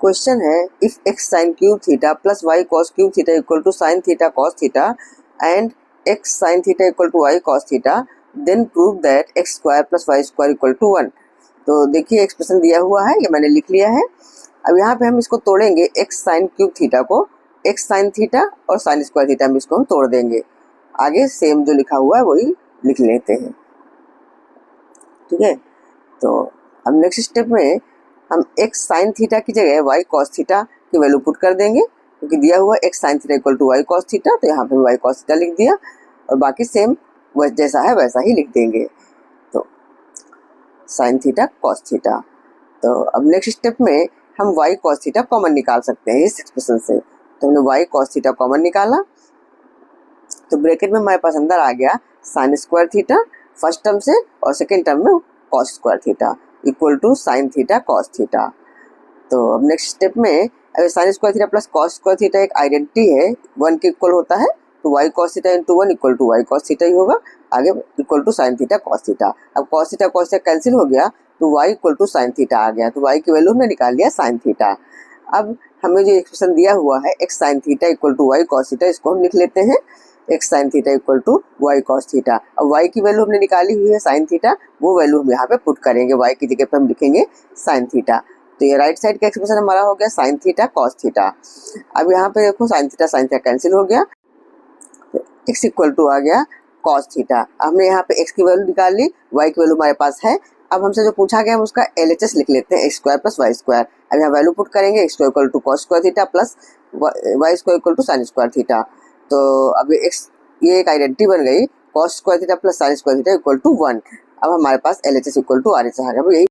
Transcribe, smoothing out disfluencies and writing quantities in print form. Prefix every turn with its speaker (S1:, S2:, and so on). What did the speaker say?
S1: Question है if x sine cube theta plus y cos cube theta equal to sine theta cos theta and x sine theta equal to Y cos theta then prove that x square plus y square equal to 1। तो देखिए expression दिया हुआ है, ये मैंने लिख लिया है। अब यहाँ पे हम इसको तोड़ेंगे, एक्स साइन क्यूब थीटा को एक्स साइन थीटा और साइन स्क्वायर थीटा में इसको हम तोड़ देंगे। आगे सेम जो लिखा हुआ है वही लिख लेते हैं, ठीक है। तो अब नेक्स्ट स्टेप में हम एक्स साइन थीटा की जगह वाई कॉस थीटा की वैल्यू पुट कर देंगे, क्योंकि दिया हुआ x sine theta equal to Y cos theta, तो यहाँ पे वाई कॉस थीटा लिख दिया और बाकी सेम जैसा है वैसा ही लिख देंगे। तो साइन थीटा कॉस थीटा। तो अब नेक्स्ट स्टेप में हम वाई कॉस थीटा कॉमन निकाल सकते हैं इस एक्सप्रेशन से। तो हमने वाई कॉस थीटा कॉमन निकाला, तो ब्रैकेट में हमारे पास अंदर आ गया sine square theta first term से और सेकेंड टर्म में cos square theta equal to sine theta cos theta. तो अब नेक्स्ट स्टेप में अगर sine square theta plus cos square theta एक आइडेंटिटी है, 1 के इक्वल होता है, तो Y cos theta into 1 equal to Y cos theta ही होगा, आगे equal to sine theta cos theta. अब कॉस थीटा कैंसिल हो गया तो Y equal to sine theta आ गया, तो वाई की वैल्यू हमने निकाल लिया साइन थीटा। अब हमें जो एक्सप्रेशन दिया हुआ है x sine theta equal to Y cos theta, इसको हम लिख लेते हैं x sine theta equal to Y cos theta. अब वाई की वैल्यू हमने निकाली हुई है साइन थीटा, वो वैल्यू हम यहाँ पे पुट करेंगे, वाई की जगह पे हम लिखेंगे साइन थीटा। तो ये राइट साइड का एक्सप्रेशन हमारा हो गया साइन थीटा कॉस थीटा। अब यहाँ पे देखो साइन थीटा कैंसिल हो गया, तो एक्स इक्वल टू आ गया कॉस थीटा। हमने यहाँ पे एक्स की वैल्यू निकाल ली, वाई की वैल्यू हमारे पास है। अब हमसे जो पूछा गया हम उसका LHS लिख लेते हैं, x square plus y square. अब यहाँ वैल्यू पुट करेंगे, x square equal to cos square theta plus y square equal to sine square theta. तो अब ये एक आइडेंटिटी बन गई, cos square theta plus sine square theta equal to 1। अब हमारे पास LHS इक्वल टू RHS आ गया।